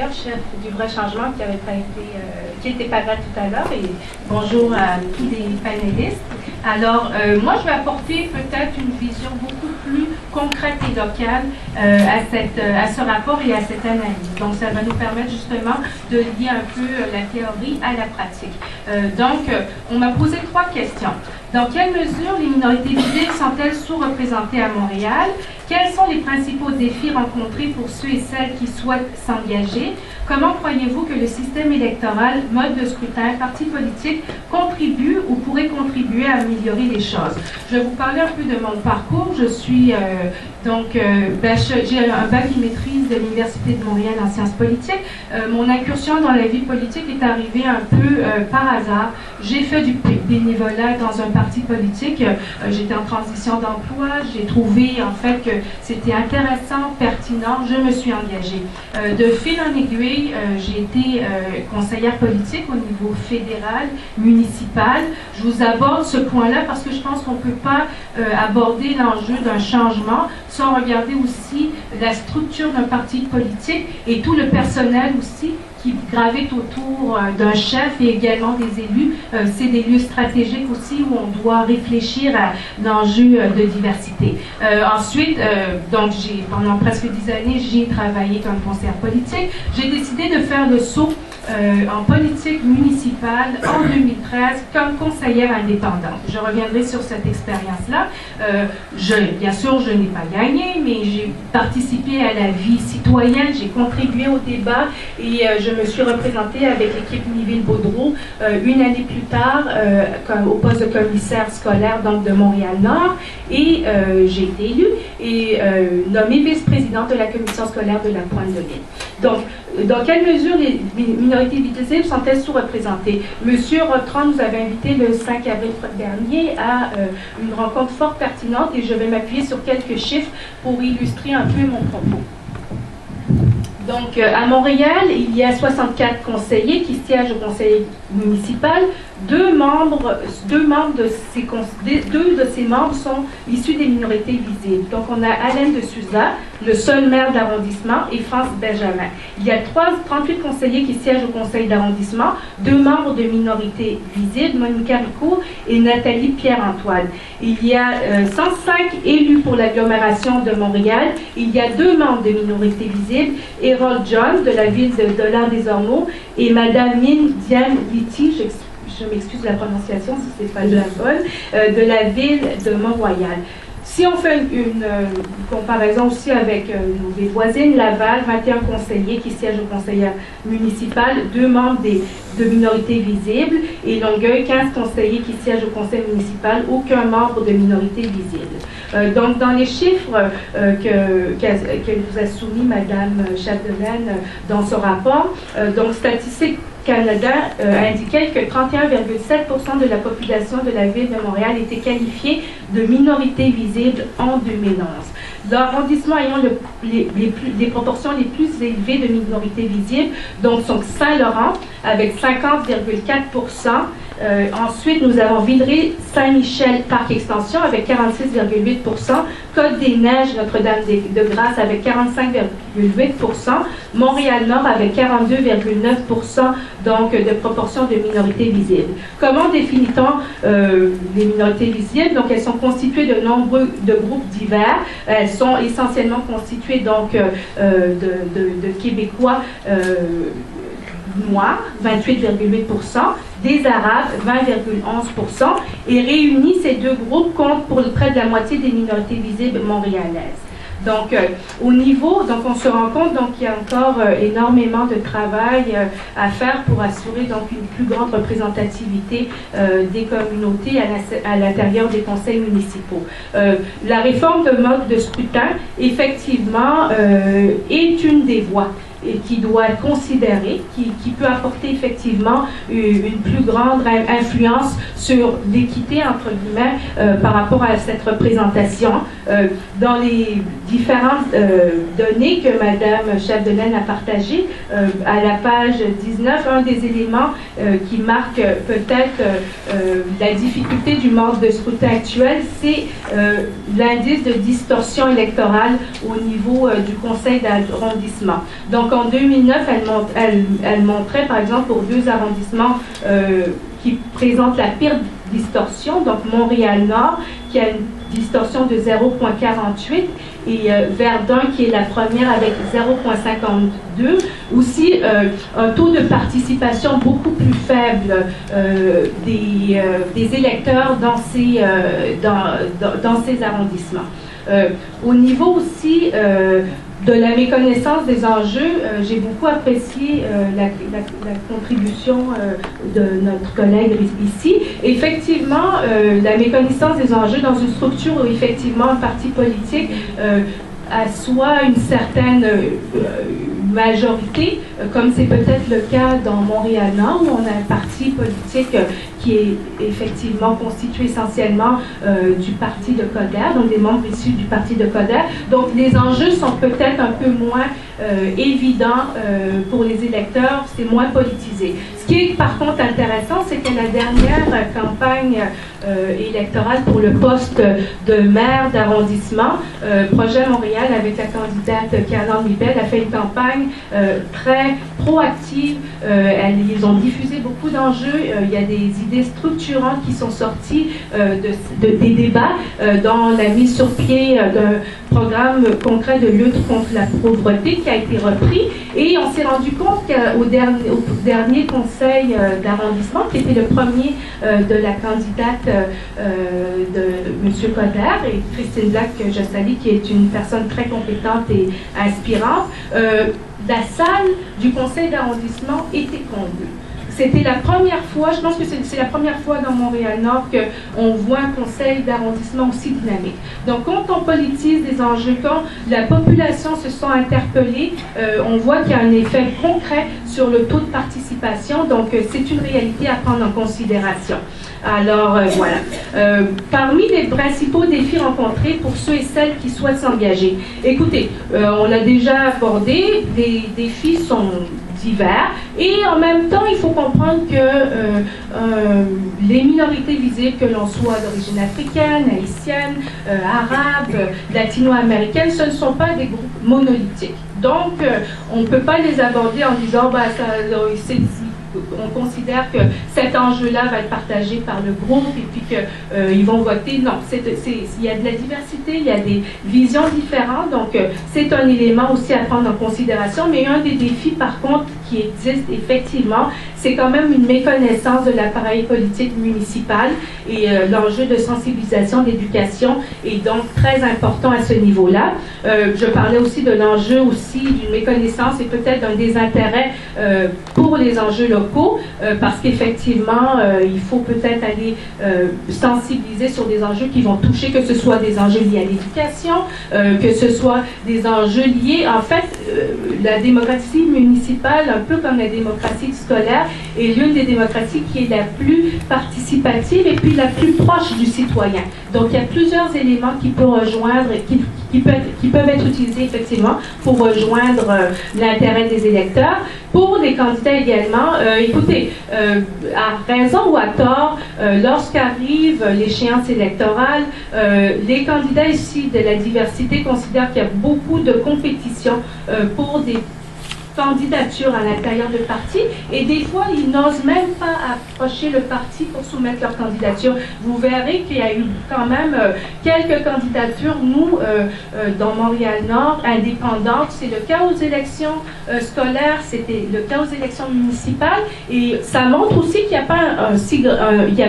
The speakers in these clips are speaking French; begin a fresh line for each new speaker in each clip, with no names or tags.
Maria, chef du Vrai Changement, qui était pas là tout à l'heure, et bonjour à tous les panélistes. Alors, moi, je vais apporter peut-être une vision beaucoup plus concrète et locale à ce rapport et à cette analyse. Donc, ça va nous permettre justement de lier un peu la théorie à la pratique. Donc, on m'a posé 3 questions. Dans quelle mesure les minorités visibles sont-elles sous-représentées à Montréal? Quels sont les principaux défis rencontrés pour ceux et celles qui souhaitent s'engager? Comment croyez-vous que le système électoral, mode de scrutin, parti politique contribue ou pourrait contribuer à améliorer les choses? Je vais vous parler un peu de mon parcours. Je suis j'ai un bac et maîtrise de l'Université de Montréal en sciences politiques. Mon incursion dans la vie politique est arrivée un peu par hasard. J'ai fait du bénévolat dans un parti politique. J'étais en transition d'emploi. J'ai trouvé en fait que c'était intéressant, pertinent. Je me suis engagée. De fil en aiguille, j'ai été conseillère politique au niveau fédéral, municipal. Je vous aborde ce point-là parce que je pense qu'on ne peut pas aborder l'enjeu d'un changement sans regarder aussi la structure d'un parti politique et tout le personnel aussi qui gravite autour d'un chef et également des élus. C'est des lieux stratégiques aussi où on doit réfléchir à l'enjeu de diversité. Ensuite, pendant presque 10 années, j'ai travaillé comme conseillère politique. J'ai décidé de faire le saut en politique municipale en 2013 comme conseillère indépendante. Je reviendrai sur cette expérience-là. Bien sûr, je n'ai pas gagné, mais j'ai participé à la vie citoyenne, j'ai contribué au débat et je me suis représentée avec l'équipe Niville-Baudreau une année plus tard au poste de commissaire scolaire donc de Montréal-Nord et j'ai été élue et nommée vice-présidente de la commission scolaire de la Pointe-de-Ville. Donc, dans quelle mesure les minorités visibles sont-elles sous-représentées? Monsieur Rotron nous avait invité le 5 avril dernier à une rencontre fort pertinente et je vais m'appuyer sur quelques chiffres pour illustrer un peu mon propos. Donc, à Montréal, il y a 64 conseillers qui siègent au conseil municipal. Deux de ces membres sont issus des minorités visibles. Donc, on a Alain de Souza, le seul maire d'arrondissement, et France Benjamin. Il y a 38 conseillers qui siègent au conseil d'arrondissement, 2 membres de minorités visibles, Monica Ricourt et Nathalie Pierre-Antoine. Il y a 105 élus pour l'agglomération de Montréal. Il y a 2 membres de minorités visibles, Harold John de la ville de Dollard-des-Ormeaux et Madame Mine Diane Litty, je m'excuse de la prononciation si ce n'est pas la bonne, de la ville de Mont-Royal. Si on fait une comparaison aussi avec nos voisines, Laval, 21 conseillers qui siègent au conseil municipal, 2 membres de minorités visibles, et Longueuil, 15 conseillers qui siègent au conseil municipal, aucun membre de minorité visible. Donc, dans les chiffres que nous a soumis Mme Chapdelaine dans ce rapport, donc Statistique Canada indiquait que 31,7% de la population de la ville de Montréal était qualifiée de minorité visible en 2011. L'arrondissement ayant les proportions les plus élevées de minorités visibles, donc sont Saint-Laurent avec 50,4%. Ensuite, nous avons Villeray, Saint-Michel, Parc Extension avec 46,8%, Côte-des-Neiges, Notre-Dame-de-Grâce avec 45,8%, Montréal-Nord avec 42,9% donc de proportion de minorités visibles. Comment définit-on les minorités visibles? Donc, elles sont constituées de nombreux groupes divers. Elles sont essentiellement constituées donc de Québécois noirs, 28,8%, des Arabes, 20,11%, et réunis, ces 2 groupes comptent pour près de la moitié des minorités visibles montréalaises. Donc, on se rend compte qu'il y a encore énormément de travail à faire pour assurer donc une plus grande représentativité des communautés à l'intérieur des conseils municipaux. La réforme de mode de scrutin, effectivement, est une des voies et qui doit être considérée, qui peut apporter effectivement une plus grande influence sur l'équité, entre guillemets, par rapport à cette représentation. Dans les différentes données que Mme Chapdelaine a partagées, à la page 19, un des éléments qui marque peut-être la difficulté du mode de scrutin actuel, c'est l'indice de distorsion électorale au niveau du conseil d'arrondissement. Donc, Donc en 2009, elle montrait par exemple pour 2 arrondissements qui présentent la pire distorsion, donc Montréal-Nord qui a une distorsion de 0,48 et Verdun qui est la première avec 0,52. Aussi un taux de participation beaucoup plus faible des électeurs dans ces arrondissements. Au niveau aussi de la méconnaissance des enjeux, j'ai beaucoup apprécié la contribution de notre collègue ici. Effectivement, la méconnaissance des enjeux dans une structure où effectivement un parti politique assoit une certaine majorité, comme c'est peut-être le cas dans Montréal-Nord, où on a un parti politique qui est effectivement constitué essentiellement du parti de Coderre, donc des membres issus du parti de Coderre. Donc les enjeux sont peut-être un peu moins évidents pour les électeurs, c'est moins politisé. Ce qui est par contre intéressant, c'est que la dernière campagne électorale pour le poste de maire d'arrondissement, Projet Montréal avec la candidate Caroline Mibel a fait une campagne très proactive. Ils ont diffusé beaucoup d'enjeux. Il y a des idées structurantes qui sont sorties des débats dans la mise sur pied d'un programme concret de lutte contre la pauvreté qui a été repris. Et on s'est rendu compte qu'au dernier conseil d'arrondissement, qui était le premier de la candidate de M. Coderre et Christine Black, que je salue, qui est une personne très compétente et inspirante, la salle du conseil d'arrondissement était comblée. C'était la première fois, je pense que c'est la première fois dans Montréal-Nord qu'on voit un conseil d'arrondissement aussi dynamique. Donc, quand on politise des enjeux, quand la population se sent interpellée, on voit qu'il y a un effet concret sur le taux de participation. Donc, c'est une réalité à prendre en considération. Alors, voilà. Parmi les principaux défis rencontrés pour ceux et celles qui souhaitent s'engager, écoutez, on l'a déjà abordé, les défis sont divers et en même temps, il faut comprendre que les minorités visibles, que l'on soit d'origine africaine, haïtienne, arabe, latino-américaine, ce ne sont pas des groupes monolithiques. Donc, on ne peut pas les aborder en disant, on considère que cet enjeu-là va être partagé par le groupe et puis qu'ils vont voter. Non, il y a de la diversité, il y a des visions différentes, donc c'est un élément aussi à prendre en considération. Mais un des défis, par contre, qui existe effectivement, c'est quand même une méconnaissance de l'appareil politique municipal et l'enjeu de sensibilisation, d'éducation est donc très important à ce niveau-là. Je parlais aussi de l'enjeu aussi d'une méconnaissance et peut-être d'un désintérêt pour les enjeux locaux, parce qu'effectivement, il faut peut-être aller sensibiliser sur des enjeux qui vont toucher, que ce soit des enjeux liés à l'éducation, que ce soit des enjeux liés, en fait, la démocratie municipale, un peu comme la démocratie scolaire, est l'une des démocraties qui est la plus participative et puis la plus proche du citoyen. Donc, il y a plusieurs éléments qui peuvent rejoindre, qui peuvent être utilisés effectivement pour rejoindre l'intérêt des électeurs. Pour les candidats également, écoutez, à raison ou à tort, lorsqu'arrive l'échéance électorale, les candidats ici de la diversité considèrent qu'il y a beaucoup de compétition pour des candidature à l'intérieur de parti et des fois ils n'osent même pas approcher le parti pour soumettre leur candidature. Vous verrez qu'il y a eu quand même quelques candidatures, nous, dans Montréal-Nord, indépendantes. C'est le cas aux élections scolaires, c'était le cas aux élections municipales et ça montre aussi qu'il n'y a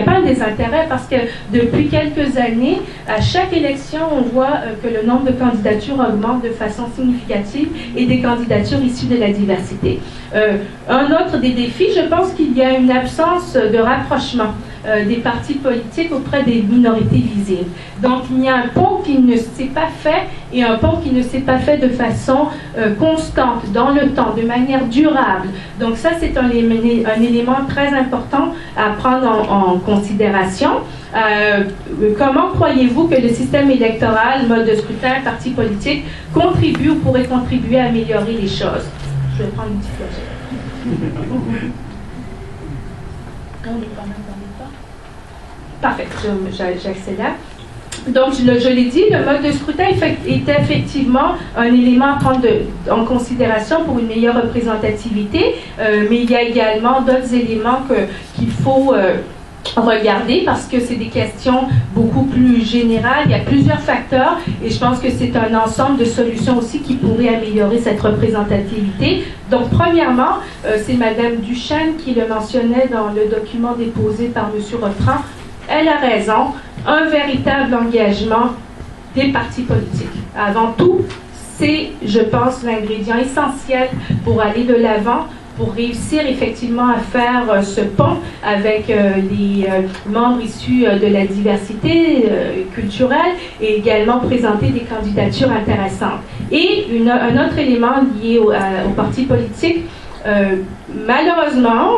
pas un désintérêt parce que depuis quelques années, à chaque élection, on voit que le nombre de candidatures augmente de façon significative et des candidatures issues de la diversité. Un autre des défis, je pense qu'il y a une absence de rapprochement des partis politiques auprès des minorités visibles. Donc, il y a un pont qui ne s'est pas fait et un pont qui ne s'est pas fait de façon constante, dans le temps, de manière durable. Donc, ça, c'est un élément très important à prendre en considération. Comment croyez-vous que le système électoral, mode de scrutin, parti politique, contribue ou pourrait contribuer à améliorer les choses? Je vais prendre une petite projet. On est quand même dans le temps. Parfait, j'accélère. Donc, je l'ai dit, le mode de scrutin est effectivement un élément à prendre en considération pour une meilleure représentativité, mais il y a également d'autres éléments qu'il faut regarder parce que c'est des questions beaucoup plus générales. Il y a plusieurs facteurs et je pense que c'est un ensemble de solutions aussi qui pourraient améliorer cette représentativité. Donc, premièrement, c'est Mme Duchesne qui le mentionnait dans le document déposé par M. Rotran. Elle a raison, un véritable engagement des partis politiques. Avant tout, c'est, je pense, l'ingrédient essentiel pour aller de l'avant, pour réussir effectivement à faire ce pont avec les membres issus de la diversité culturelle et également présenter des candidatures intéressantes. Et un autre élément lié au parti politique, malheureusement,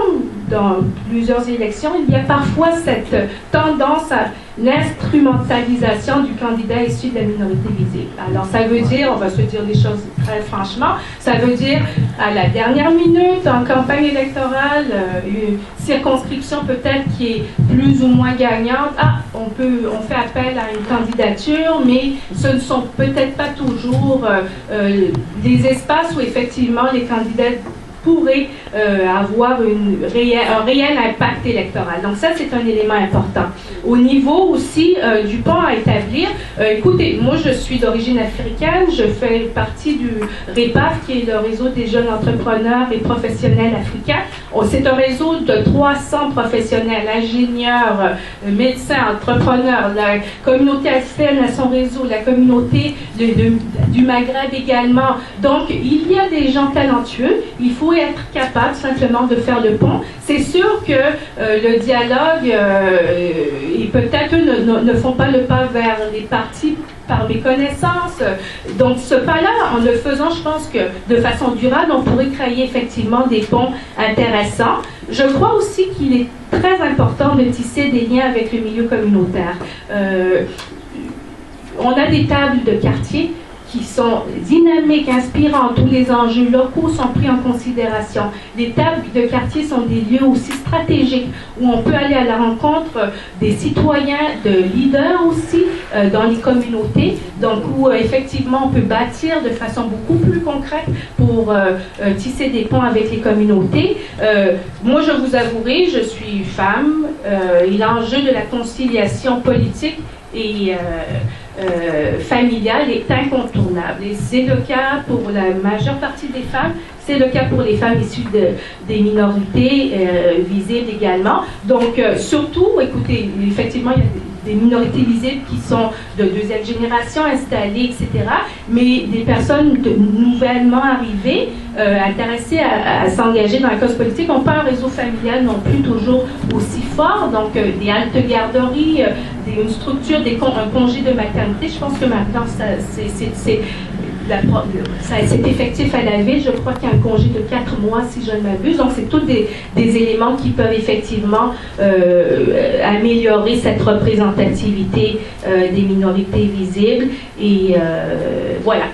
dans plusieurs élections, il y a parfois cette tendance à l'instrumentalisation du candidat issu de la minorité visible. Alors, ça veut dire, on va se dire les choses très franchement, ça veut dire à la dernière minute, en campagne électorale, une circonscription peut-être qui est plus ou moins gagnante, on fait appel à une candidature, mais ce ne sont peut-être pas toujours les espaces où effectivement les candidats pourrait avoir un réel impact électoral. Donc ça, c'est un élément important. Au niveau aussi du pont à établir, écoutez, moi je suis d'origine africaine, je fais partie du REPAF, qui est le réseau des jeunes entrepreneurs et professionnels africains. C'est un réseau de 300 professionnels, ingénieurs, médecins, entrepreneurs. La communauté africaine a son réseau, la communauté du Maghreb également. Donc, il y a des gens talentueux. Il faut être capable simplement de faire le pont. C'est sûr que le dialogue, et peut-être eux ne font pas le pas vers les partis par méconnaissance. Donc, ce pas-là, en le faisant, je pense que de façon durable, on pourrait créer effectivement des ponts intéressants. Je crois aussi qu'il est très important de tisser des liens avec le milieu communautaire. On a des tables de quartier qui sont dynamiques, inspirantes, où les enjeux locaux sont pris en considération. Les tables de quartier sont des lieux aussi stratégiques où on peut aller à la rencontre des citoyens, de leaders aussi dans les communautés, donc où effectivement on peut bâtir de façon beaucoup plus concrète pour tisser des ponts avec les communautés. Moi, je vous avouerai, je suis femme et l'enjeu de la conciliation politique et familiale est incontournable. Et c'est le cas pour la majeure partie des femmes, c'est le cas pour les femmes issues des minorités visibles également. Donc, surtout, écoutez, effectivement, il y a des minorités visibles qui sont de deuxième génération, installées, etc., mais des personnes nouvellement arrivées, intéressées à s'engager dans la cause politique, n'ont pas un réseau familial non plus toujours aussi fort, donc des haltes garderies, une structure, un congé de maternité. Je pense que maintenant, c'est effectif à la ville. Je crois qu'il y a un congé de 4 mois, si je ne m'abuse. Donc, c'est tous des éléments qui peuvent effectivement améliorer cette représentativité des minorités visibles. Et voilà.